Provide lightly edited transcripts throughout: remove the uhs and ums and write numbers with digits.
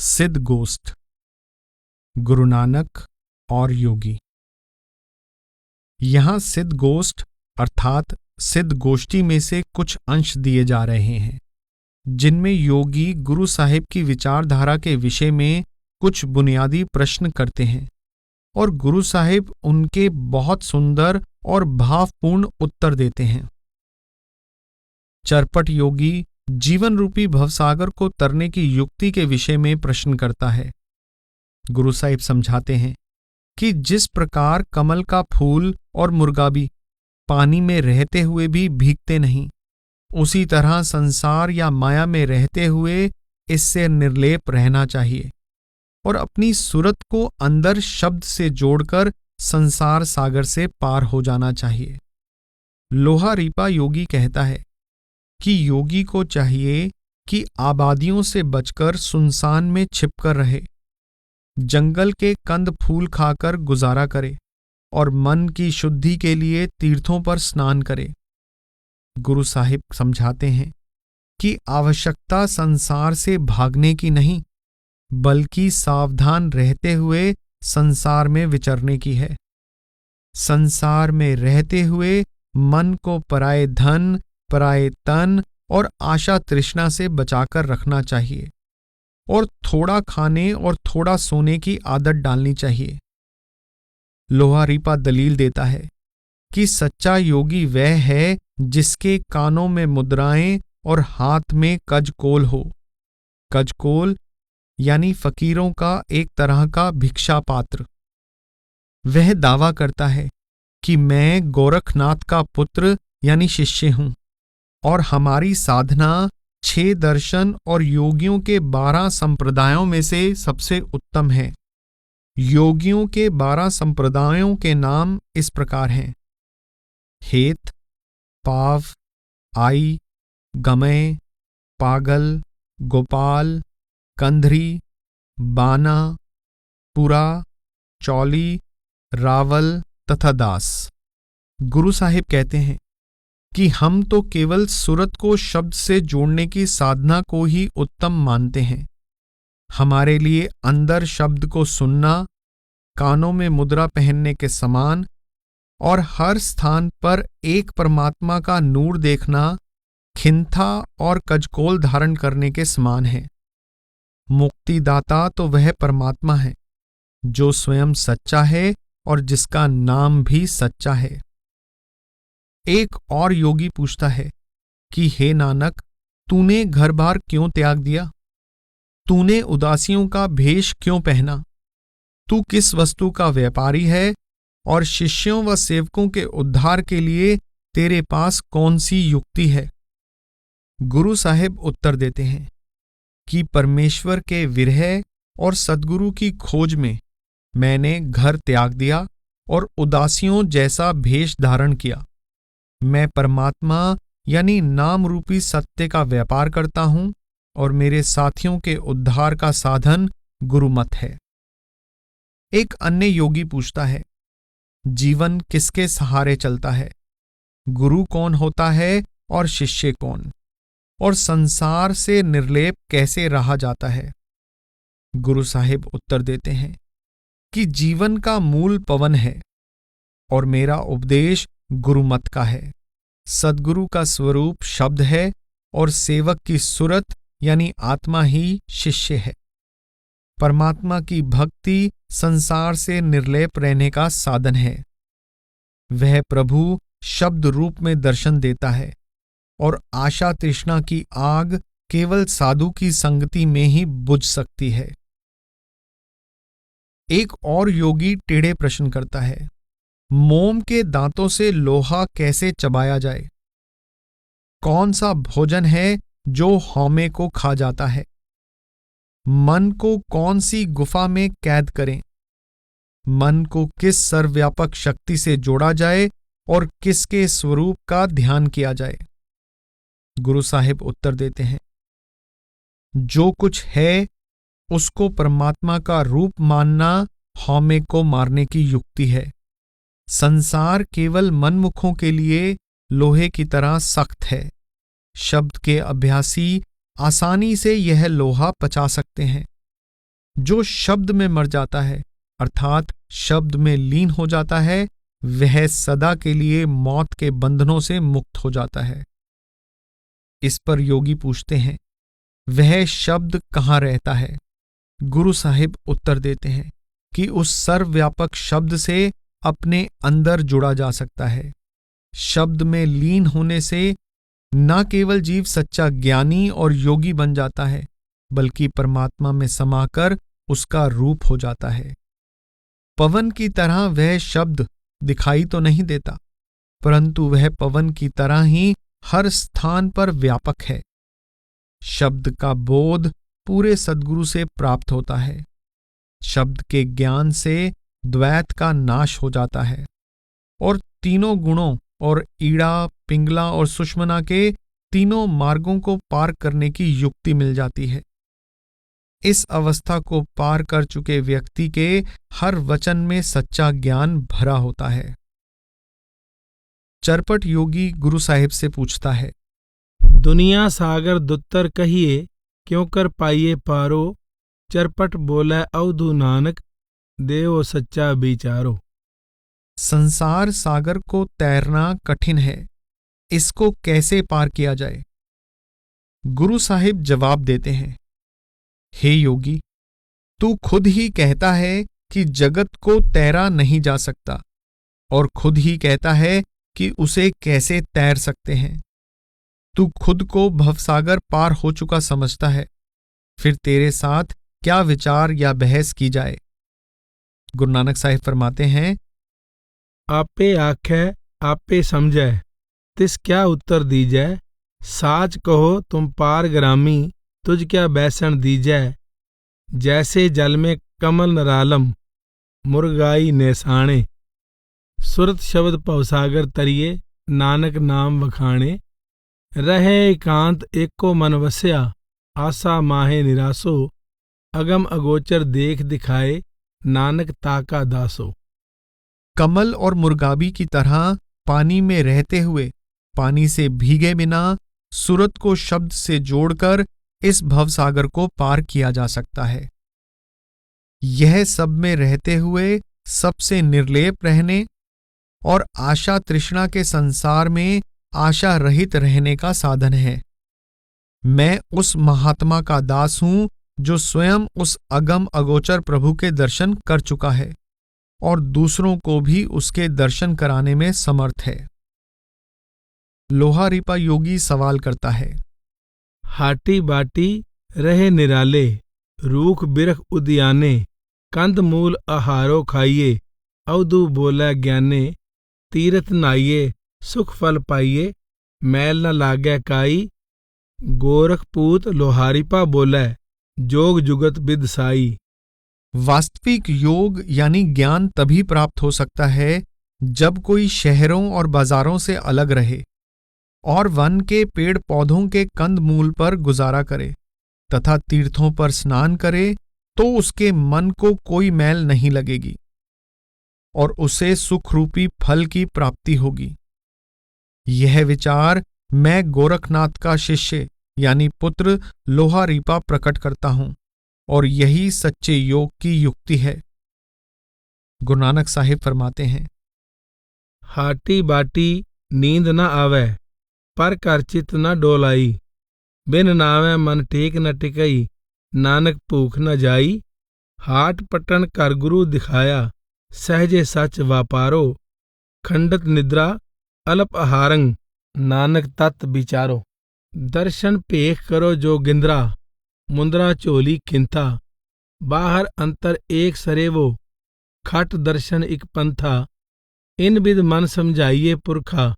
सिद्ध गोष्ठ, गुरु नानक और योगी। यहाँ सिद्ध गोष्ठ अर्थात सिद्ध गोष्ठी में से कुछ अंश दिए जा रहे हैं, जिनमें योगी गुरु साहिब की विचारधारा के विषय में कुछ बुनियादी प्रश्न करते हैं और गुरु साहिब उनके बहुत सुंदर और भावपूर्ण उत्तर देते हैं। चरपट योगी जीवन रूपी भवसागर को तरने की युक्ति के विषय में प्रश्न करता है। गुरु साहिब समझाते हैं कि जिस प्रकार कमल का फूल और मुर्गा भी पानी में रहते हुए भी भीगते नहीं, उसी तरह संसार या माया में रहते हुए इससे निर्लेप रहना चाहिए और अपनी सूरत को अंदर शब्द से जोड़कर संसार सागर से पार हो जाना चाहिए। लोहा रीपा योगी कहता है कि योगी को चाहिए कि आबादियों से बचकर सुनसान में छिपकर रहे, जंगल के कंद फूल खाकर गुजारा करे और मन की शुद्धि के लिए तीर्थों पर स्नान करे। गुरु साहिब समझाते हैं कि आवश्यकता संसार से भागने की नहीं, बल्कि सावधान रहते हुए संसार में विचरने की है। संसार में रहते हुए मन को पराये धन, पराये तन और आशा तृष्णा से बचाकर रखना चाहिए और थोड़ा खाने और थोड़ा सोने की आदत डालनी चाहिए। लोहा रीपा दलील देता है कि सच्चा योगी वह है जिसके कानों में मुद्राएं और हाथ में कजकोल हो। कजकोल यानी फकीरों का एक तरह का भिक्षा पात्र। वह दावा करता है कि मैं गोरखनाथ का पुत्र यानी शिष्य हूं और हमारी साधना 6 दर्शन और योगियों के 12 संप्रदायों में से सबसे उत्तम है। योगियों के 12 संप्रदायों के नाम इस प्रकार हैं: हेत, पाव, आई, गमय, पागल, गोपाल, कंधरी, बाना, पुरा, चौली, रावल तथा दास। गुरु साहिब कहते हैं कि हम तो केवल सूरत को शब्द से जोड़ने की साधना को ही उत्तम मानते हैं। हमारे लिए अंदर शब्द को सुनना कानों में मुद्रा पहनने के समान और हर स्थान पर एक परमात्मा का नूर देखना खिंथा और कजकोल धारण करने के समान है। मुक्तिदाता तो वह परमात्मा है जो स्वयं सच्चा है और जिसका नाम भी सच्चा है। एक और योगी पूछता है कि हे नानक, तूने घर बार क्यों त्याग दिया? तूने उदासियों का भेष क्यों पहना? तू किस वस्तु का व्यापारी है और शिष्यों व सेवकों के उद्धार के लिए तेरे पास कौन सी युक्ति है? गुरु साहिब उत्तर देते हैं कि परमेश्वर के विरह और सद्गुरु की खोज में मैंने घर त्याग दिया और उदासियों जैसा भेष धारण किया। मैं परमात्मा यानी नाम रूपी सत्य का व्यापार करता हूं और मेरे साथियों के उद्धार का साधन गुरुमत है। एक अन्य योगी पूछता है, जीवन किसके सहारे चलता है? गुरु कौन होता है और शिष्य कौन? और संसार से निर्लेप कैसे रहा जाता है? गुरु साहिब उत्तर देते हैं कि जीवन का मूल पवन है और मेरा उपदेश गुरुमत का है। सद्गुरु का स्वरूप शब्द है और सेवक की सूरत यानी आत्मा ही शिष्य है। परमात्मा की भक्ति संसार से निर्लेप रहने का साधन है। वह प्रभु शब्द रूप में दर्शन देता है और आशा तृष्णा की आग केवल साधु की संगति में ही बुझ सकती है। एक और योगी टेढ़े प्रश्न करता है, मोम के दांतों से लोहा कैसे चबाया जाए? कौन सा भोजन है जो हौमे को खा जाता है? मन को कौन सी गुफा में कैद करें? मन को किस सर्वव्यापक शक्ति से जोड़ा जाए और किसके स्वरूप का ध्यान किया जाए? गुरु साहिब उत्तर देते हैं, जो कुछ है उसको परमात्मा का रूप मानना हौमे को मारने की युक्ति है। संसार केवल मनमुखों के लिए लोहे की तरह सख्त है। शब्द के अभ्यासी आसानी से यह लोहा पचा सकते हैं। जो शब्द में मर जाता है अर्थात शब्द में लीन हो जाता है, वह सदा के लिए मौत के बंधनों से मुक्त हो जाता है। इस पर योगी पूछते हैं, वह शब्द कहाँ रहता है? गुरु साहिब उत्तर देते हैं कि उस सर्वव्यापक शब्द से अपने अंदर जुड़ा जा सकता है। शब्द में लीन होने से न केवल जीव सच्चा ज्ञानी और योगी बन जाता है, बल्कि परमात्मा में समाकर उसका रूप हो जाता है। पवन की तरह वह शब्द दिखाई तो नहीं देता, परंतु वह पवन की तरह ही हर स्थान पर व्यापक है। शब्द का बोध पूरे सद्गुरु से प्राप्त होता है। शब्द के ज्ञान से द्वैत का नाश हो जाता है और तीनों गुणों और ईड़ा, पिंगला और सुषमना के तीनों मार्गों को पार करने की युक्ति मिल जाती है। इस अवस्था को पार कर चुके व्यक्ति के हर वचन में सच्चा ज्ञान भरा होता है। चरपट योगी गुरु साहिब से पूछता है, दुनिया सागर दुत्तर कहिए, क्यों कर पाइए पारो। चरपट बोला अवधू नानक, देव सच्चा विचारो। संसार सागर को तैरना कठिन है, इसको कैसे पार किया जाए? गुरु साहिब जवाब देते हैं, हे योगी, तू खुद ही कहता है कि जगत को तैरा नहीं जा सकता और खुद ही कहता है कि उसे कैसे तैर सकते हैं। तू खुद को भवसागर पार हो चुका समझता है, फिर तेरे साथ क्या विचार या बहस की जाए? गुरु नानक साहिब फरमाते हैं, आपे आखे आपे समझे, तिस क्या उत्तर दीजै। साच कहो तुम पार ग्रामी, तुझ क्या बैसन दीजै। जैसे जल में कमल नरालम, मुर्गाई नेसाणे। सुरत शब्द भवसागर तरिए, नानक नाम वखाणे। रहे एकांत एको मन वस्या, आशा माहे निरासो। अगम अगोचर देख दिखाए, नानक ताका दासो। कमल और मुर्गाबी की तरह पानी में रहते हुए पानी से भीगे बिना सुरत को शब्द से जोड़कर इस भवसागर को पार किया जा सकता है। यह सब में रहते हुए सबसे निर्लेप रहने और आशा तृष्णा के संसार में आशा रहित रहने का साधन है। मैं उस महात्मा का दास हूं जो स्वयं उस अगम अगोचर प्रभु के दर्शन कर चुका है और दूसरों को भी उसके दर्शन कराने में समर्थ है। लोहारीपा योगी सवाल करता है, हाटी बाटी रहे निराले, रूख बिरख उदियाने। कंद मूल आहारो खाइए, अवधू बोला ज्ञाने। तीरथ नाइये सुख फल पाइये, मैल न लागै काई। गोरखपूत लोहारीपा बोलै, जोग जुगत बिदसाई। वास्तविक योग यानी ज्ञान तभी प्राप्त हो सकता है जब कोई शहरों और बाजारों से अलग रहे और वन के पेड़ पौधों के कंद मूल पर गुजारा करे तथा तीर्थों पर स्नान करे, तो उसके मन को कोई मैल नहीं लगेगी और उसे सुखरूपी फल की प्राप्ति होगी। यह विचार मैं गोरखनाथ का शिष्य यानी पुत्र लोहारीपा प्रकट करता हूं और यही सच्चे योग की युक्ति है। गुरु नानक साहिब फरमाते हैं, हाटी बाटी नींद न आवे, पर कर चित न डोलाई। बिन नावे मन टेक न टिकई, नानक भूख न जाई। हाट पटन कर गुरु दिखाया, सहजे सच वापारो। खंडत निद्रा अल्प आहारंग, नानक तत् विचारो। दर्शन पेख करो जो गिंद्रा, मुंद्रा चोली खिंथा। बाहर अंतर एक सरेवो, खट दर्शन इक पंथा। इन बिद मन समझाइए पुरखा,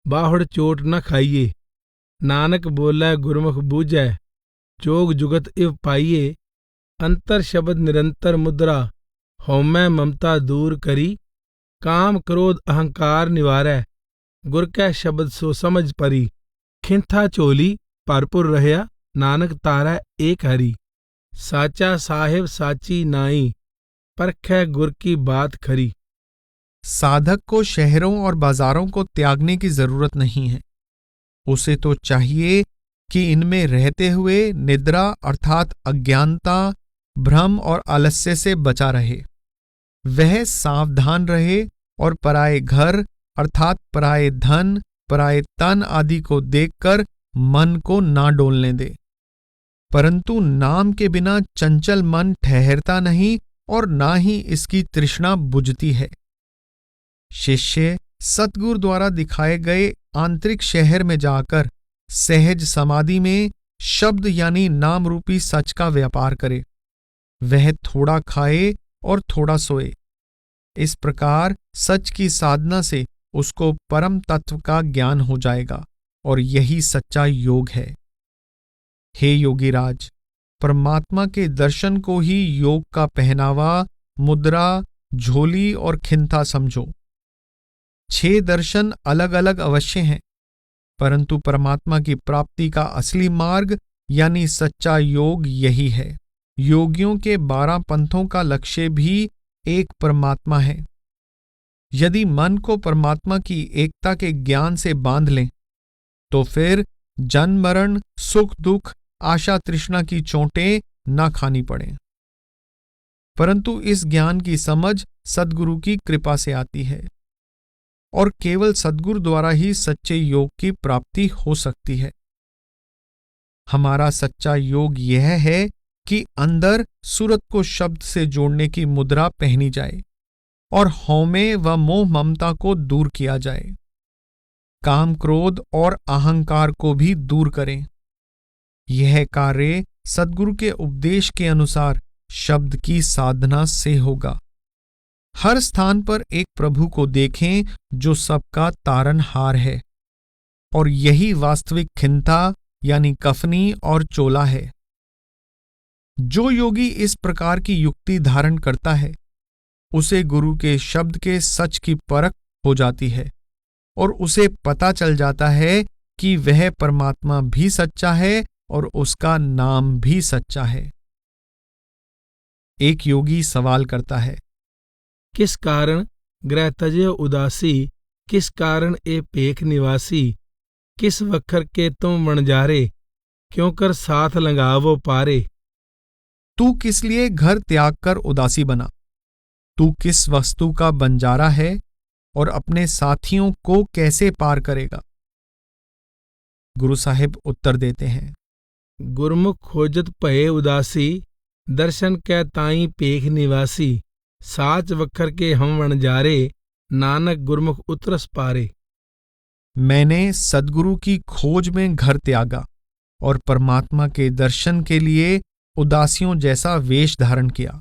बाहुड़ चोट न खाइए। नानक बोलै गुरमुख बूझै, जोग जुगत इव पाइये। अंतर शब्द निरंतर मुद्रा, हौमै ममता दूर करी। काम क्रोध अहंकार निवारै, गुर कै शब्द सो समझ परी। खिंथा चोली भरपुर रहया, नानक तारै एक हरी। साचा साहिब साची नाई, परखै गुर की बात खरी। साधक को शहरों और बाजारों को त्यागने की जरूरत नहीं है। उसे तो चाहिए कि इनमें रहते हुए निद्रा अर्थात अज्ञानता, भ्रम और आलस्य से बचा रहे। वह सावधान रहे और पराये घर अर्थात पराये धन, पराये तन आदि को देखकर मन को ना डोलने दे। परंतु नाम के बिना चंचल मन ठहरता नहीं और ना ही इसकी तृष्णा बुझती है। शिष्य सतगुरु द्वारा दिखाए गए आंतरिक शहर में जाकर सहज समाधि में शब्द यानी नाम रूपी सच का व्यापार करे। वह थोड़ा खाए और थोड़ा सोए। इस प्रकार सच की साधना से उसको परम तत्व का ज्ञान हो जाएगा और यही सच्चा योग है। हे योगीराज, परमात्मा के दर्शन को ही योग का पहनावा, मुद्रा, झोली और खिंता समझो। 6 दर्शन अलग अलग अवश्य हैं, परंतु परमात्मा की प्राप्ति का असली मार्ग यानी सच्चा योग यही है। योगियों के 12 पंथों का लक्ष्य भी एक परमात्मा है। यदि मन को परमात्मा की एकता के ज्ञान से बांध लें तो फिर जन्म मरण, सुख दुख, आशा तृष्णा की चोटें न खानी पड़ें। परंतु इस ज्ञान की समझ सद्गुरु की कृपा से आती है और केवल सद्गुरु द्वारा ही सच्चे योग की प्राप्ति हो सकती है। हमारा सच्चा योग यह है कि अंदर सूरत को शब्द से जोड़ने की मुद्रा पहनी जाए और हौमे व मोह ममता को दूर किया जाए। काम, क्रोध और अहंकार को भी दूर करें। यह कार्य सद्गुरु के उपदेश के अनुसार शब्द की साधना से होगा। हर स्थान पर एक प्रभु को देखें जो सबका तारनहार है और यही वास्तविक खिंता यानी कफनी और चोला है। जो योगी इस प्रकार की युक्ति धारण करता है उसे गुरु के शब्द के सच की परख हो जाती है और उसे पता चल जाता है कि वह परमात्मा भी सच्चा है और उसका नाम भी सच्चा है। एक योगी सवाल करता है, किस कारण ग्रह तजे उदासी, किस कारण ए पेख निवासी, किस वखर के तुम वणजारे, क्यों कर साथ लगावो पारे। तू किस लिए घर त्याग कर उदासी बना? तू किस वस्तु का बंजारा है और अपने साथियों को कैसे पार करेगा? गुरु साहिब उत्तर देते हैं, गुरमुख खोजत भये उदासी, दर्शन कै ताई पेख निवासी, साच वखर के हम वणजारे, नानक गुरमुख उतरस पारे। मैंने सद्गुरु की खोज में घर त्यागा और परमात्मा के दर्शन के लिए उदासियों जैसा वेश धारण किया।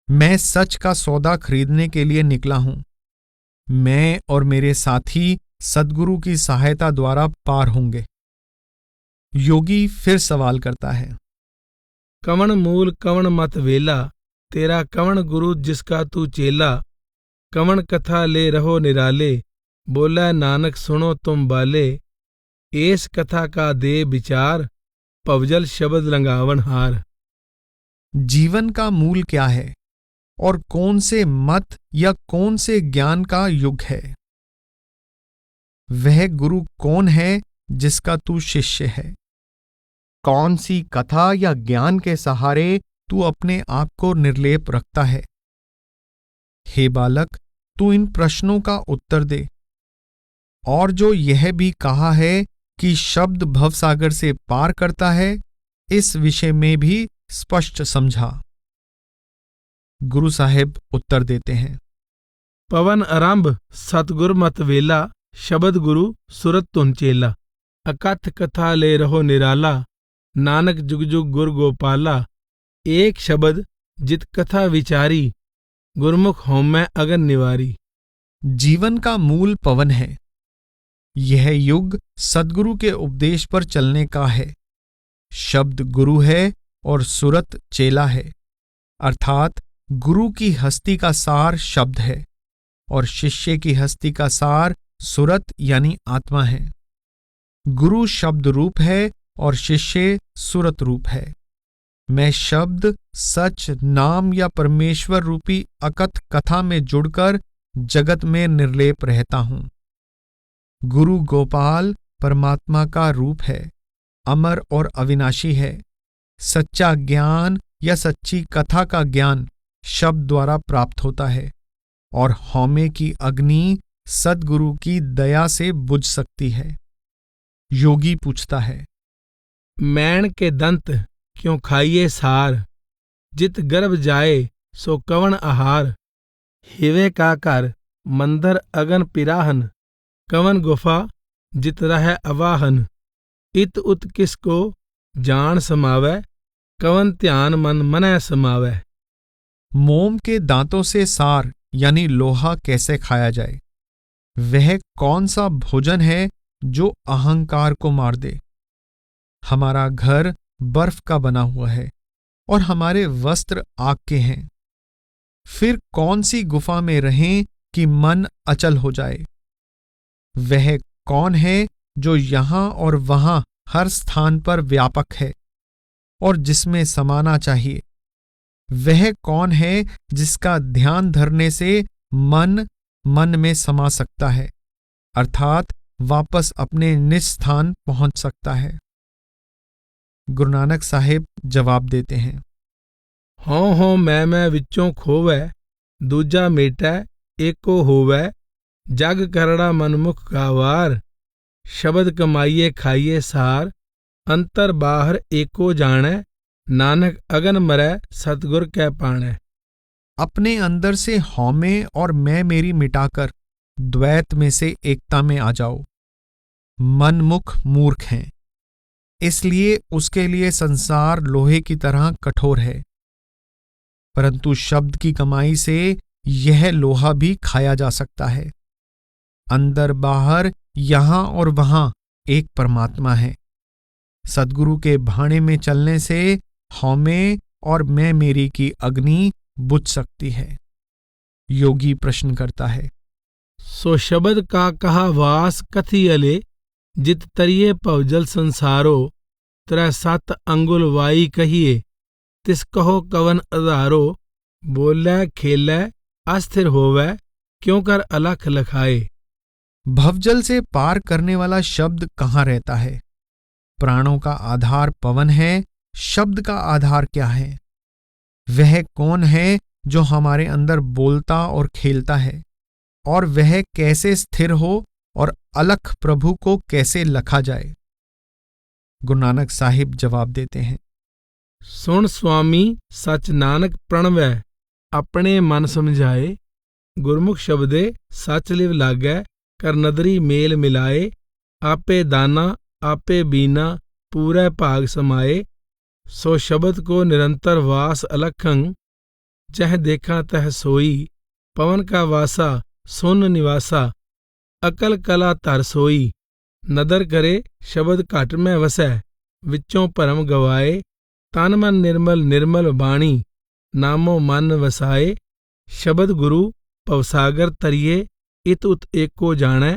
मैं सच का सौदा खरीदने के लिए निकला हूं। मैं और मेरे साथी सद्गुरु की सहायता द्वारा पार होंगे। योगी फिर सवाल करता है, कवन मूल कवन मत वेला, तेरा कवन गुरु जिसका तू चेला, कवन कथा ले रहो निराले, बोला नानक सुनो तुम बाले, एस कथा का दे विचार, पवजल शब्द लंगावन हार। जीवन का मूल क्या है और कौन से मत या कौन से ज्ञान का युग है? वह गुरु कौन है जिसका तू शिष्य है? कौन सी कथा या ज्ञान के सहारे तू अपने आप को निर्लेप रखता है? हे बालक, तू इन प्रश्नों का उत्तर दे। और जो यह भी कहा है कि शब्द भवसागर से पार करता है, इस विषय में भी स्पष्ट समझा। गुरु साहिब उत्तर देते हैं, पवन आरंभ सतगुर मत वेला, शब्द गुरु सुरत तुन चेला, अकथ कथा ले रहो निराला, नानक जुग जुग गुर गोपाला, एक शब्द जित कथा विचारी, गुरमुख हौमै अगन निवारी। जीवन का मूल पवन है। यह युग सद्गुरु के उपदेश पर चलने का है। शब्द गुरु है और सुरत चेला है, अर्थात गुरु की हस्ती का सार शब्द है और शिष्य की हस्ती का सार सुरत यानी आत्मा है। गुरु शब्द रूप है और शिष्य सुरत रूप है। मैं शब्द, सच, नाम या परमेश्वर रूपी अकथ कथा में जुड़कर जगत में निर्लेप रहता हूं। गुरु गोपाल परमात्मा का रूप है, अमर और अविनाशी है। सच्चा ज्ञान या सच्ची कथा का ज्ञान शब्द द्वारा प्राप्त होता है और हौमे की अग्नि सद्गुरु की दया से बुझ सकती है। योगी पूछता है, मैण के दंत क्यों खाइए सार, जित गर्भ जाए सो कवन आहार। हिवे का कर मंदर अगन पिराहन, कवन गुफा जित रह अवाहन। इत उत किसको जान समावै, कवन ध्यान मन मनੈ समावै। मोम के दांतों से सार यानी लोहा कैसे खाया जाए? वह कौन सा भोजन है जो अहंकार को मार दे? हमारा घर बर्फ का बना हुआ है और हमारे वस्त्र आग के हैं। फिर कौन सी गुफा में रहें कि मन अचल हो जाए? वह कौन है जो यहां और वहां हर स्थान पर व्यापक है और जिसमें समाना चाहिए? वह कौन है जिसका ध्यान धरने से मन मन में समा सकता है, अर्थात वापस अपने निज स्थान पहुंच सकता है? गुरु नानक साहिब जवाब देते हैं, हों मैं विचों खोवै, दूजा मेटै एको होवै। जग करड़ा मनमुख का वार, शब्द कमाइए खाइए सार। अंतर बाहर एको जाणै, नानक अगन मरै सतगुर कै पाणै। अपने अंदर से हौमे और मैं मेरी मिटाकर द्वैत में से एकता में आ जाओ। मनमुख मूर्ख हैं, इसलिए उसके लिए संसार लोहे की तरह कठोर है, परंतु शब्द की कमाई से यह लोहा भी खाया जा सकता है। अंदर बाहर यहां और वहां एक परमात्मा है। सद्गुरु के भाणे में चलने से हौमे और मैं मेरी की अग्नि बुझ सकती है। योगी प्रश्न करता है, सो शब्द का कहा वास कथी अले, जित तरिए पवजल संसारो। त्रै सत अंगुल वाई कहिए, तिस कहो कवन आधारो। बोलै खेलै अस्थिर होवै, क्यों कर अलख लखाए। भवजल से पार करने वाला शब्द कहाँ रहता है? प्राणों का आधार पवन है, शब्द का आधार क्या है? वह कौन है जो हमारे अंदर बोलता और खेलता है, और वह कैसे स्थिर हो और अलख प्रभु को कैसे लखा जाए? गुरु नानक साहिब जवाब देते हैं, सुन स्वामी सच नानक प्रणवै, अपने मन समझाए। गुरमुख शब्दे सच लिव लागै, कर नदरी मेल मिलाए। आपे दाना आपे बीना, पूरे भाग समाए। सो शब्द को निरंतर वास अलखं, जह देखा तह सोई। पवन का वासा सुन निवासा, अकल कला धर सोई। नदर करे शब्द घट में वसै, विचों भरम गवाए। तन मन निर्मल निर्मल बाणी, नामो मन वसाए। शब्द गुरु पवसागर तरिए, इत उत एको जाणै।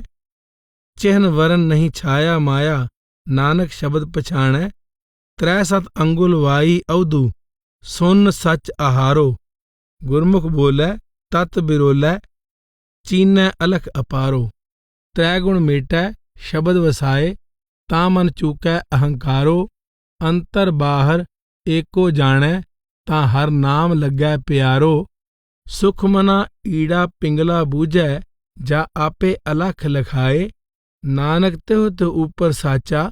चिन्ह वरन नहीं छाया माया, नानक शब्द पछाणै। त्रै सत अंगुल वाई अवधु, सुन सच आहारो। गुरमुख बोलै तत बिरोलै, चीनै अलख अपारो। त्रै गुण मेटै शब्द वसाए, ता मन चूकै अहंकारो। अंतर बाहर एको जाणै, ता हर नाम लगै प्यारो। सुख मना ईड़ा पिंगला बूझै, जा आपे अलख लखाए। नानक त्यों त्यों ऊपर साचा,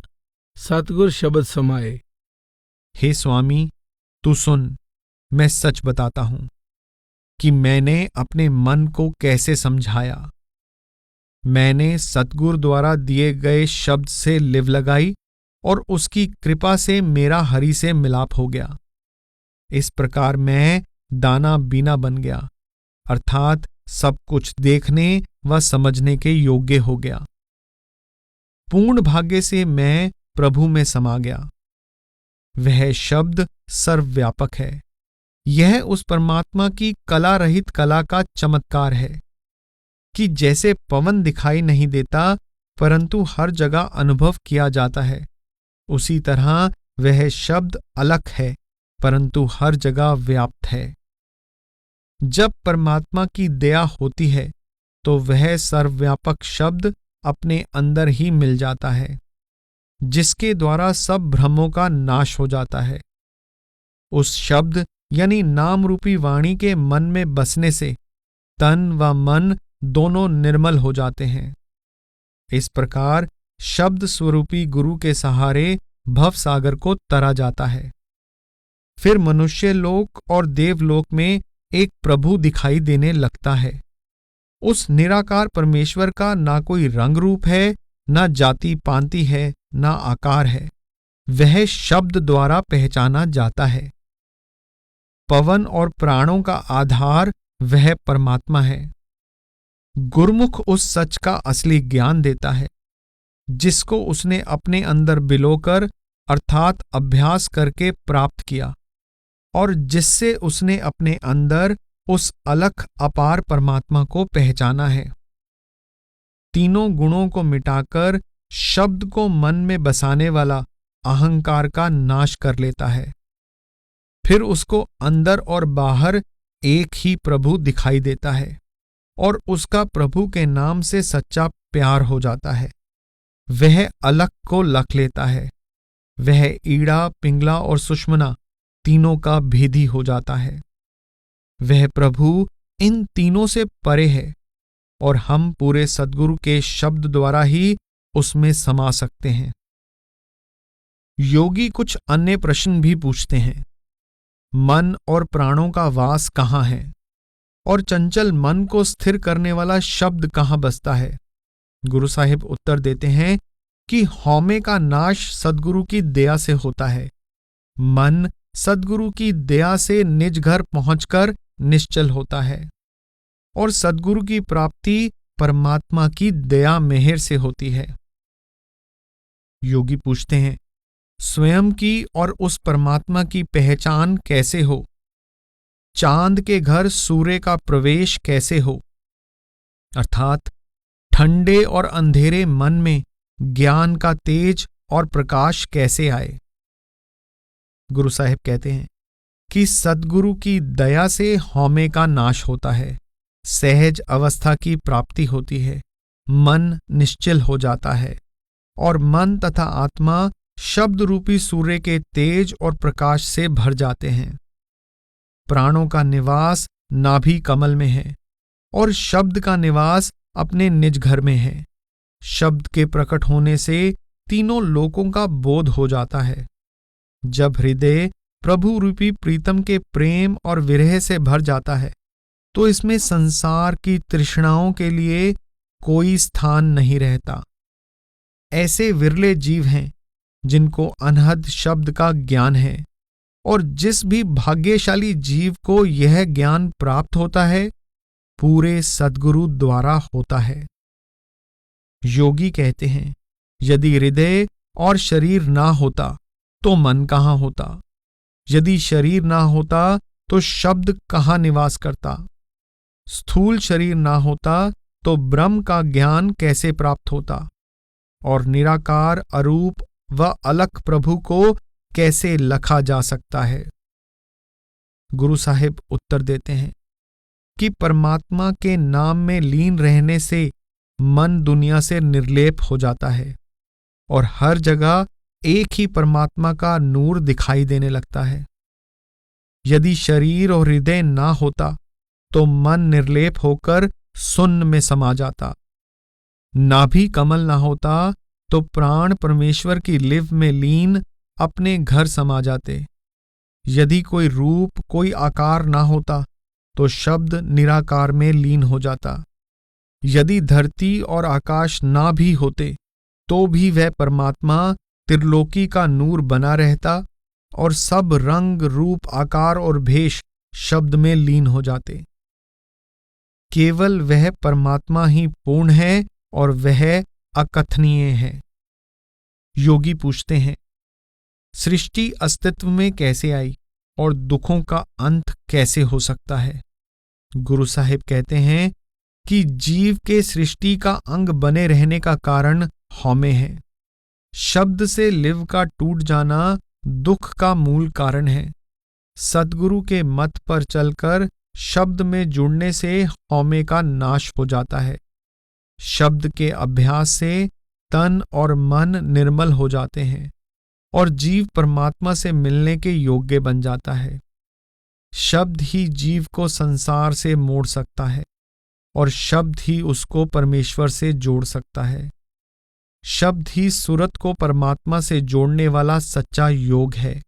सतगुर शब्द समाए। हे स्वामी, तू सुन, मैं सच बताता हूं कि मैंने अपने मन को कैसे समझाया। मैंने सतगुर द्वारा दिए गए शब्द से लिव लगाई और उसकी कृपा से मेरा हरि से मिलाप हो गया। इस प्रकार मैं दाना बीना बन गया, अर्थात सब कुछ देखने व समझने के योग्य हो गया। पूर्ण भाग्य से मैं प्रभु में समा गया। वह शब्द सर्वव्यापक है। यह उस परमात्मा की कला रहित कला का चमत्कार है कि जैसे पवन दिखाई नहीं देता परंतु हर जगह अनुभव किया जाता है, उसी तरह वह शब्द अलख है परंतु हर जगह व्याप्त है। जब परमात्मा की दया होती है तो वह सर्वव्यापक शब्द अपने अंदर ही मिल जाता है, जिसके द्वारा सब भ्रमों का नाश हो जाता है। उस शब्द यानी नाम रूपी वाणी के मन में बसने से तन व मन दोनों निर्मल हो जाते हैं। इस प्रकार शब्द स्वरूपी गुरु के सहारे भवसागर को तरा जाता है। फिर मनुष्य लोक और देवलोक में एक प्रभु दिखाई देने लगता है। उस निराकार परमेश्वर का ना कोई रंग रूप है, ना जाति पांति है, ना आकार है। वह शब्द द्वारा पहचाना जाता है। पवन और प्राणों का आधार वह परमात्मा है। गुरमुख उस सच का असली ज्ञान देता है, जिसको उसने अपने अंदर बिलोकर अर्थात अभ्यास करके प्राप्त किया और जिससे उसने अपने अंदर उस अलख अपार परमात्मा को पहचाना है। तीनों गुणों को मिटाकर शब्द को मन में बसाने वाला अहंकार का नाश कर लेता है। फिर उसको अंदर और बाहर एक ही प्रभु दिखाई देता है और उसका प्रभु के नाम से सच्चा प्यार हो जाता है। वह अलख को लख लेता है। वह ईड़ा, पिंगला और सुषमना तीनों का भेदी हो जाता है। वह प्रभु इन तीनों से परे है और हम पूरे सद्गुरु के शब्द द्वारा ही उसमें समा सकते हैं। योगी कुछ अन्य प्रश्न भी पूछते हैं। मन और प्राणों का वास कहाँ है और चंचल मन को स्थिर करने वाला शब्द कहाँ बसता है? गुरु साहिब उत्तर देते हैं कि हौमे का नाश सद्गुरु की दया से होता है। मन सद्गुरु की दया से निज घर पहुंचकर निश्चल होता है और सद्गुरु की प्राप्ति परमात्मा की दया मेहर से होती है। योगी पूछते हैं, स्वयं की और उस परमात्मा की पहचान कैसे हो? चांद के घर सूर्य का प्रवेश कैसे हो? अर्थात ठंडे और अंधेरे मन में ज्ञान का तेज और प्रकाश कैसे आए? गुरु साहिब कहते हैं कि सद्गुरु की दया से हौमे का नाश होता है, सहज अवस्था की प्राप्ति होती है, मन निश्चल हो जाता है और मन तथा आत्मा शब्द रूपी सूर्य के तेज और प्रकाश से भर जाते हैं। प्राणों का निवास नाभि कमल में है और शब्द का निवास अपने निज घर में है। शब्द के प्रकट होने से तीनों लोकों का बोध हो जाता है। जब हृदय प्रभु रूपी प्रीतम के प्रेम और विरह से भर जाता है तो इसमें संसार की तृष्णाओं के लिए कोई स्थान नहीं रहता। ऐसे विरले जीव हैं जिनको अनहद शब्द का ज्ञान है और जिस भी भाग्यशाली जीव को यह ज्ञान प्राप्त होता है पूरे सद्गुरु द्वारा होता है। योगी कहते हैं, यदि हृदय और शरीर ना होता तो मन कहाँ होता? यदि शरीर ना होता तो शब्द कहाँ निवास करता? स्थूल शरीर ना होता तो ब्रह्म का ज्ञान कैसे प्राप्त होता? और निराकार अरूप व अलख प्रभु को कैसे लखा जा सकता है? गुरु साहिब उत्तर देते हैं कि परमात्मा के नाम में लीन रहने से मन दुनिया से निर्लेप हो जाता है और हर जगह एक ही परमात्मा का नूर दिखाई देने लगता है। यदि शरीर और हृदय ना होता तो मन निर्लेप होकर शून्य में समा जाता। नाभि कमल ना होता तो प्राण परमेश्वर की लिव में लीन अपने घर समा जाते। यदि कोई रूप, कोई आकार ना होता तो शब्द निराकार में लीन हो जाता। यदि धरती और आकाश ना भी होते तो भी वह परमात्मा त्रिलोकी का नूर बना रहता और सब रंग, रूप, आकार और भेष शब्द में लीन हो जाते। केवल वह परमात्मा ही पूर्ण है और वह अकथनीय है। योगी पूछते हैं, सृष्टि अस्तित्व में कैसे आई और दुखों का अंत कैसे हो सकता है? गुरु साहिब कहते हैं कि जीव के सृष्टि का अंग बने रहने का कारण हौमे है। शब्द से लिव का टूट जाना दुख का मूल कारण है। सद्गुरु के मत पर चलकर शब्द में जुड़ने से हौमे का नाश हो जाता है। शब्द के अभ्यास से तन और मन निर्मल हो जाते हैं और जीव परमात्मा से मिलने के योग्य बन जाता है। शब्द ही जीव को संसार से मोड़ सकता है और शब्द ही उसको परमेश्वर से जोड़ सकता है। शब्द ही सूरत को परमात्मा से जोड़ने वाला सच्चा योग है।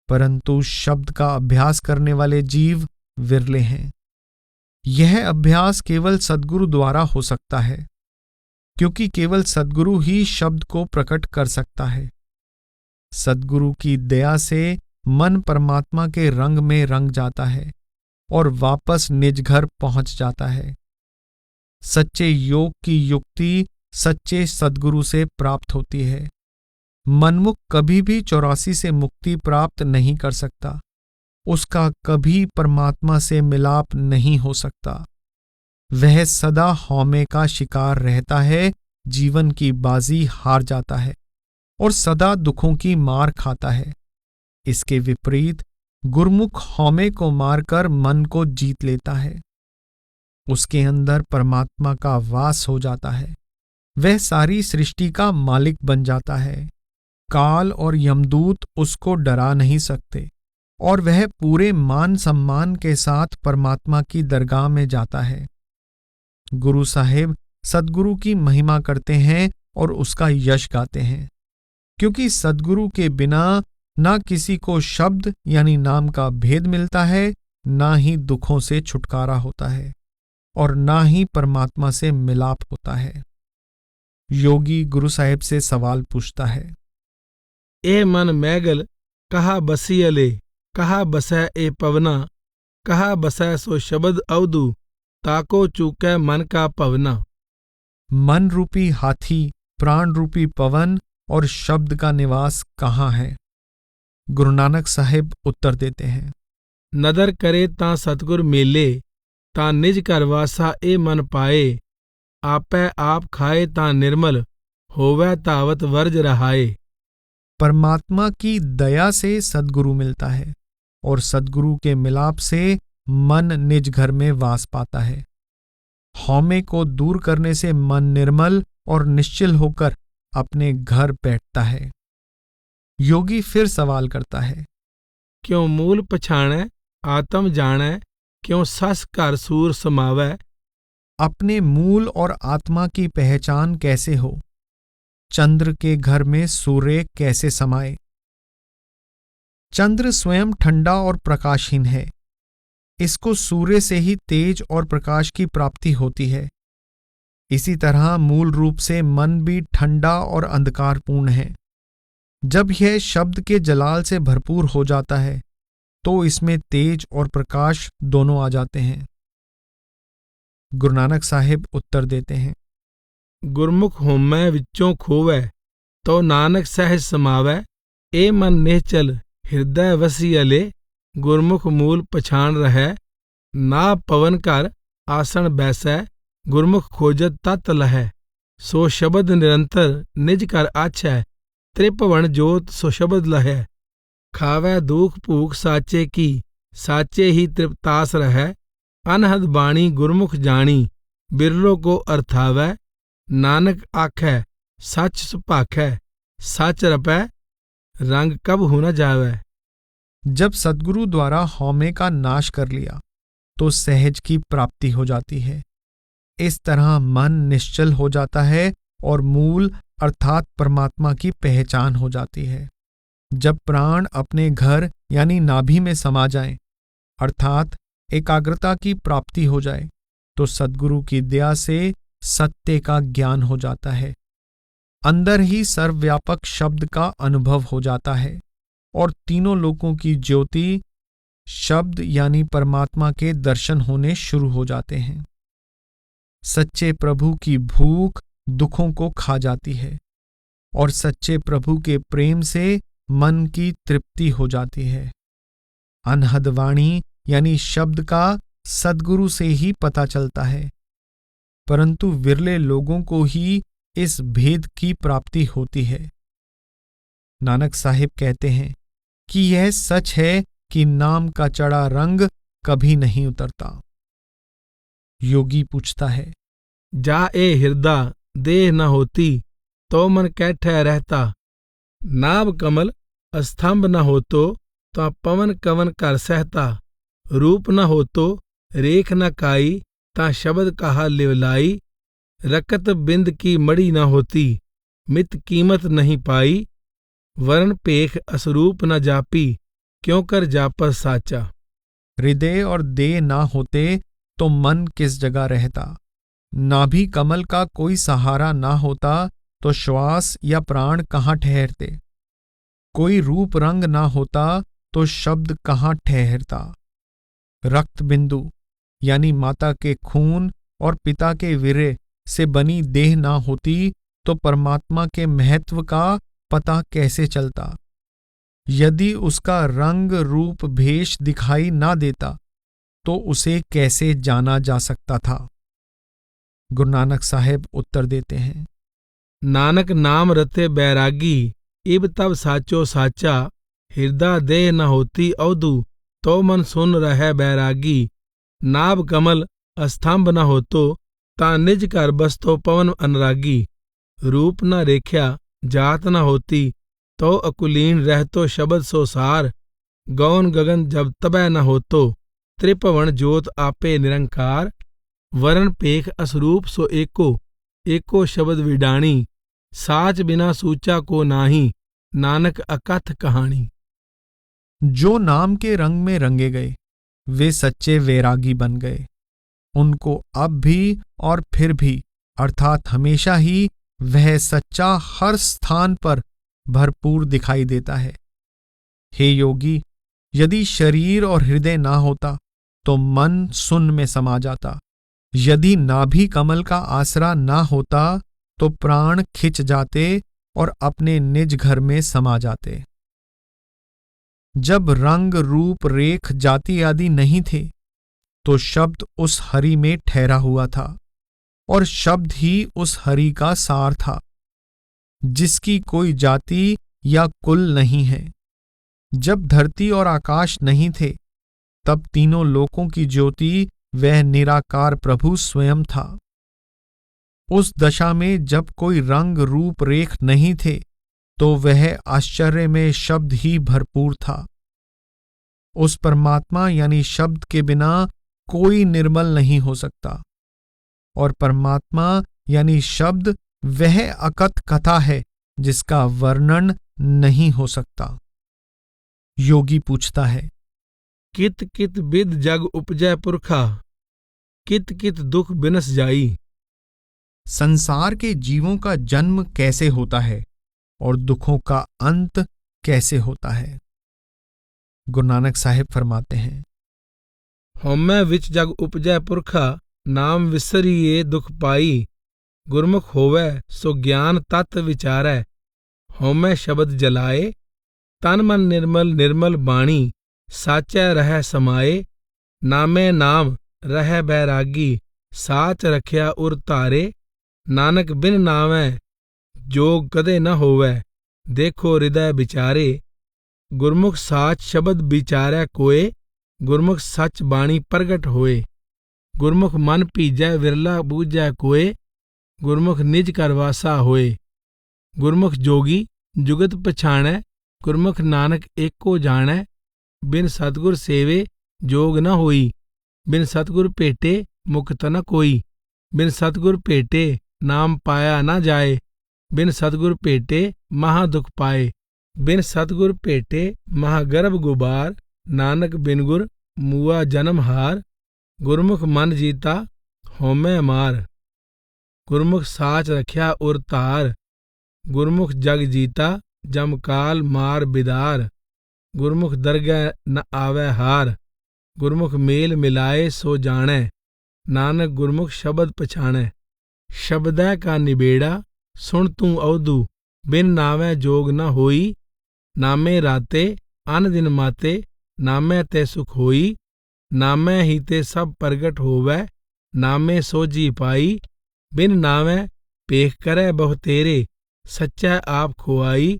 परंतु शब्द का अभ्यास करने वाले जीव विरले हैं। यह अभ्यास केवल सद्गुरु द्वारा हो सकता है, क्योंकि केवल सद्गुरु ही शब्द को प्रकट कर सकता है। सद्गुरु की दया से मन परमात्मा के रंग में रंग जाता है और वापस निज घर पहुंच जाता है। सच्चे योग की युक्ति सच्चे सद्गुरु से प्राप्त होती है। मनमुख कभी भी 84 से मुक्ति प्राप्त नहीं कर सकता। उसका कभी परमात्मा से मिलाप नहीं हो सकता। वह सदा हौमे का शिकार रहता है, जीवन की बाजी हार जाता है और सदा दुखों की मार खाता है। इसके विपरीत गुरमुख हौमे को मारकर मन को जीत लेता है। उसके अंदर परमात्मा का वास हो जाता है। वह सारी सृष्टि का मालिक बन जाता है। काल और यमदूत उसको डरा नहीं सकते और वह पूरे मान सम्मान के साथ परमात्मा की दरगाह में जाता है। गुरु साहिब सद्गुरु की महिमा करते हैं और उसका यश गाते हैं, क्योंकि सद्गुरु के बिना ना किसी को शब्द यानी नाम का भेद मिलता है, ना ही दुखों से छुटकारा होता है और ना ही परमात्मा से मिलाप होता है। योगी गुरु साहिब से सवाल पूछता है, ए मन मैगल कहा बसियले, कहा बसै ए पवना, कहा बसै सो शब्द अवधु, ताको चूकै मन का पवना। मन रूपी हाथी, प्राण रूपी पवन और शब्द का निवास कहाँ है? गुरु नानक साहिब उत्तर देते हैं, नदर करे तां सतगुर मेले, तां निज कर वासा ए मन पाए, आपै आप खाए तां निर्मल, होवै तावत वर्ज रहाए। परमात्मा की दया से सद्गुरु मिलता है और सद्गुरु के मिलाप से मन निज घर में वास पाता है। हौमे को दूर करने से मन निर्मल और निश्चल होकर अपने घर बैठता है। योगी फिर सवाल करता है, क्यों मूल पछाणै आत्म जाणै, क्यों सस घर सूर समावै। अपने मूल और आत्मा की पहचान कैसे हो? चंद्र के घर में सूर्य कैसे समाए? चंद्र स्वयं ठंडा और प्रकाशहीन है। इसको सूर्य से ही तेज और प्रकाश की प्राप्ति होती है। इसी तरह मूल रूप से मन भी ठंडा और अंधकारपूर्ण है। जब यह शब्द के जलाल से भरपूर हो जाता है तो इसमें तेज और प्रकाश दोनों आ जाते हैं। गुरु नानक साहिब उत्तर देते हैं, गुरमुख होमै विच्चों खोवै, तो नानक सहज समावै, ए मन निहचल हृदय वसियले, गुरमुख मूल पछाण रहै, ना पवन कर आसन बैसै, गुरमुख खोजत तत लहै, सो शब्द निरंतर निज कर आछै, त्रिभुवन जोत सो शब्द लहै, खावै दुख भूख साचे की, साचे ही तृप्तास रहै, अनहद बाणी गुरमुख जानी, बिरलो को अर्थावै, नानक आखै सच सुभाखै, सच रपै, रंग कब हो न जावै। जब सद्गुरु द्वारा हौमे का नाश कर लिया तो सहज की प्राप्ति हो जाती है। इस तरह मन निश्चल हो जाता है और मूल अर्थात परमात्मा की पहचान हो जाती है। जब प्राण अपने घर यानी नाभि में समा जाएं, अर्थात एकाग्रता की प्राप्ति हो जाए, तो सद्गुरु की दया से सत्य का ज्ञान हो जाता है। अंदर ही सर्वव्यापक शब्द का अनुभव हो जाता है और तीनों लोकों की ज्योति शब्द यानी परमात्मा के दर्शन होने शुरू हो जाते हैं। सच्चे प्रभु की भूख दुखों को खा जाती है और सच्चे प्रभु के प्रेम से मन की तृप्ति हो जाती है। अनहद वाणी यानी शब्द का सद्गुरु से ही पता चलता है, परंतु विरले लोगों को ही इस भेद की प्राप्ति होती है। नानक साहिब कहते हैं कि यह सच है कि नाम का चढ़ा रंग कभी नहीं उतरता। योगी पूछता है, जा ए हृदा देह न होती, तो मन कैठै रहता, नाभ कमल स्तंभ न होतो ता पवन कवन कर सहता। रूप न होतो रेख न काई ता शब्द कहा लिवलाई। रकत बिंद की मड़ी न होती मित कीमत नहीं पाई। वर्ण पेख असरूप न जापी क्यों कर जापस साचा। हृदय और देह ना होते तो मन किस जगह रहता। नाभि कमल का कोई सहारा ना होता तो श्वास या प्राण कहाँ ठहरते। कोई रूप रंग ना होता तो शब्द कहाँ ठहरता। रक्त बिंदु यानी माता के खून और पिता के वीर्य से बनी देह ना होती तो परमात्मा के महत्व का पता कैसे चलता। यदि उसका रंग रूप भेष दिखाई ना देता तो उसे कैसे जाना जा सकता था। गुरु नानक साहेब उत्तर देते हैं, नानक नाम रते बैरागी इब तब साचो साचा। हृदय देह न होती अवधु तो मन सुन रहे बैरागी। नाभ कमल स्तंभ न होतो ता निज कर बसतो पवन अनुरागी। रूप न रेख्या जात न होती तो अकुलीन रहतो शब्द सो सार। गौन गगन जब तबे न होतो त्रिभुवन ज्योत आपे निरंकार। वरण पेख असरूप सो एको एको शब्द विडाणी। साच बिना सूचा को नाही नानक अकथ कहानी। जो नाम के रंग में रंगे गए वे सच्चे वैरागी बन गए। उनको अब भी और फिर भी अर्थात हमेशा ही वह सच्चा हर स्थान पर भरपूर दिखाई देता है। हे योगी, यदि शरीर और हृदय ना होता तो मन सुन में समा जाता। यदि नाभि कमल का आसरा ना होता तो प्राण खिंच जाते और अपने निज घर में समा जाते। जब रंग रूप रेख जाति आदि नहीं थे तो शब्द उस हरि में ठहरा हुआ था और शब्द ही उस हरि का सार था, जिसकी कोई जाति या कुल नहीं है। जब धरती और आकाश नहीं थे तब तीनों लोकों की ज्योति वह निराकार प्रभु स्वयं था। उस दशा में जब कोई रंग रूप रेख नहीं थे तो वह आश्चर्य में शब्द ही भरपूर था। उस परमात्मा यानी शब्द के बिना कोई निर्मल नहीं हो सकता और परमात्मा यानी शब्द वह अकथ कथा है जिसका वर्णन नहीं हो सकता। योगी पूछता है, कित कित बिद जग उपजय पुरखा कित कित दुख बिनस जाई। संसार के जीवों का जन्म कैसे होता है और दुखों का अंत कैसे होता है। गुरु नानक साहिब फरमाते हैं, हौमै विच जग उपजय पुरखा नाम विसरिए दुख पाई। गुरमुख होवै सो ज्ञान तत्व विचारै। हौमै शब्द जलाए तन मन निर्मल निर्मल बाणी। साचै रह समाए नामे नाम रह बैरागी। साच रखिया उर धारे नानक बिन नावै जोग कदे न होवै। देखो हृदय विचारे गुरमुख साच शब्द विचारै कोय। गुरमुख सच बाणी प्रगट होए। गुरमुख मन भीजै विरला बूझै कोय। गुरमुख निज कर वासा होए। गुरमुख जोगी जुगत पछाणै। गुरमुख नानक एको जाणै। बिन सतगुर सेवे जोग न होई। बिन सतगुर भेटे मुक्त न कोई। बिन सतगुर भेटे नाम पाया न जाए। बिन सतगुर भेटे महा दुख पाए। बिन सतगुर भेटे महागर्भ गुबार। नानक बिन गुर मुआ जन्म हार। गुरमुख मन जीता हौमै मार। गुरमुख साच रखिया उर धार। गुरमुख जग जीता जमकाल मार बिदार। गुरमुख दरगह न आवे हार। गुरमुख मेल मिलाए सो जानै। नानक गुरमुख शब्द पछाणै। शब्दै का निबेड़ा सुन तू अवधु। बिन नावै जोग न होई। नामे राते अन दिन माते। नामै ते सुख होई। नामै ही ते सब प्रगट होवै। नामे सोजी पाई। बिन नावै पेख करै बहु तेरे। सच्चै आप खुआई।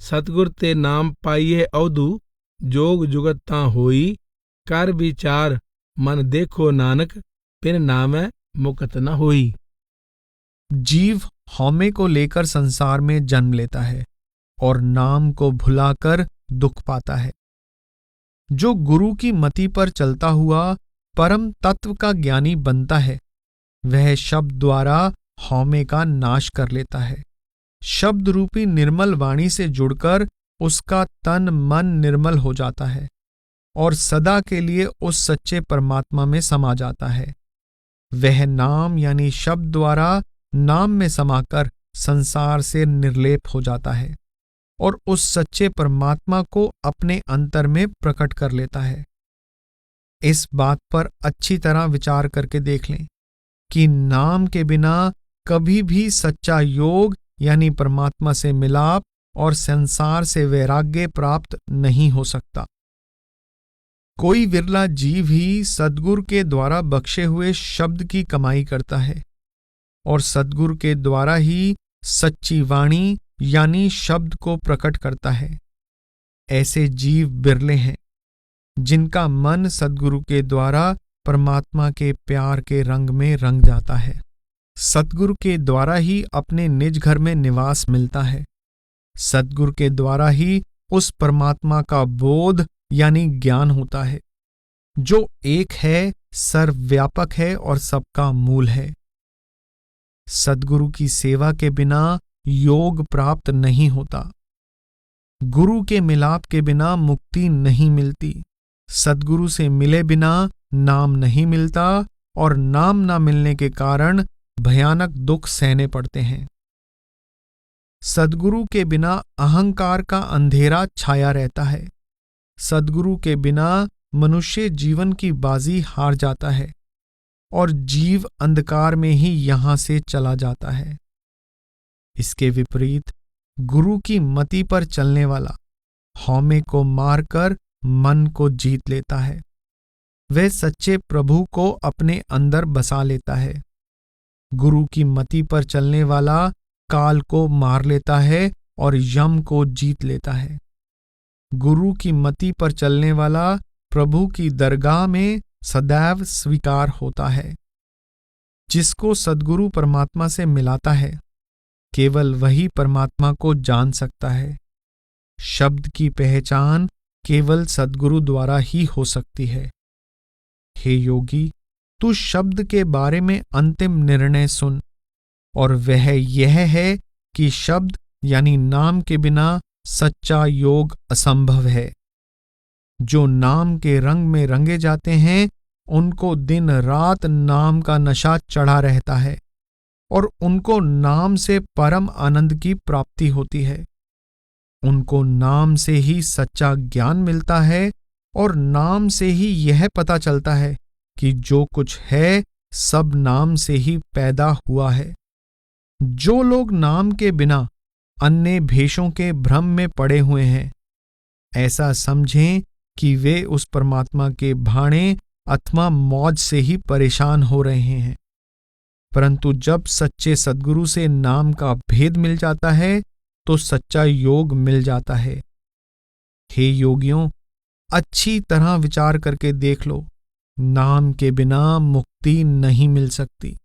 सतगुर ते नाम पाइये अवधु। जोग जुगत तां होई। कर विचार मन देखो नानक। बिन नामै मुकत न होई। जीव हौमे को लेकर संसार में जन्म लेता है और नाम को भुलाकर दुख पाता है। जो गुरु की मति पर चलता हुआ परम तत्व का ज्ञानी बनता है, वह शब्द द्वारा हौमे का नाश कर लेता है। शब्द रूपी निर्मल वाणी से जुड़कर उसका तन मन निर्मल हो जाता है और सदा के लिए उस सच्चे परमात्मा में समा जाता है। वह नाम यानी शब्द द्वारा नाम में समाकर संसार से निर्लेप हो जाता है और उस सच्चे परमात्मा को अपने अंतर में प्रकट कर लेता है। इस बात पर अच्छी तरह विचार करके देख लें कि नाम के बिना कभी भी सच्चा योग यानी परमात्मा से मिलाप और संसार से वैराग्य प्राप्त नहीं हो सकता। कोई विरला जीव ही सद्गुरु के द्वारा बख्शे हुए शब्द की कमाई करता है और सद्गुरु के द्वारा ही सच्ची वाणी यानी शब्द को प्रकट करता है। ऐसे जीव बिरले हैं जिनका मन सद्गुरु के द्वारा परमात्मा के प्यार के रंग में रंग जाता है। सद्गुरु के द्वारा ही अपने निज घर में निवास मिलता है। सद्गुरु के द्वारा ही उस परमात्मा का बोध यानी ज्ञान होता है, जो एक है, सर्वव्यापक है और सबका मूल है। सद्गुरु की सेवा के बिना योग प्राप्त नहीं होता। गुरु के मिलाप के बिना मुक्ति नहीं मिलती। सद्गुरु से मिले बिना नाम नहीं मिलता और नाम न मिलने के कारण भयानक दुख सहने पड़ते हैं। सद्गुरु के बिना अहंकार का अंधेरा छाया रहता है। सद्गुरु के बिना मनुष्य जीवन की बाजी हार जाता है और जीव अंधकार में ही यहां से चला जाता है। इसके विपरीत गुरु की मति पर चलने वाला हौमे को मारकर मन को जीत लेता है। वह सच्चे प्रभु को अपने अंदर बसा लेता है। गुरु की मति पर चलने वाला काल को मार लेता है और यम को जीत लेता है। गुरु की मति पर चलने वाला प्रभु की दरगाह में सदैव स्वीकार होता है। जिसको सद्गुरु परमात्मा से मिलाता है, केवल वही परमात्मा को जान सकता है। शब्द की पहचान केवल सद्गुरु द्वारा ही हो सकती है। हे योगी, तू शब्द के बारे में अंतिम निर्णय सुन, और वह यह है कि शब्द यानी नाम के बिना सच्चा योग असंभव है। जो नाम के रंग में रंगे जाते हैं, उनको दिन रात नाम का नशा चढ़ा रहता है और उनको नाम से परम आनंद की प्राप्ति होती है। उनको नाम से ही सच्चा ज्ञान मिलता है और नाम से ही यह पता चलता है कि जो कुछ है सब नाम से ही पैदा हुआ है। जो लोग नाम के बिना अन्य भेषों के भ्रम में पड़े हुए हैं, ऐसा समझें कि वे उस परमात्मा के भाणे अथवा मौज से ही परेशान हो रहे हैं। परंतु जब सच्चे सद्गुरु से नाम का भेद मिल जाता है तो सच्चा योग मिल जाता है। हे योगियों, अच्छी तरह विचार करके देख लो, नाम के बिना मुक्ति नहीं मिल सकती।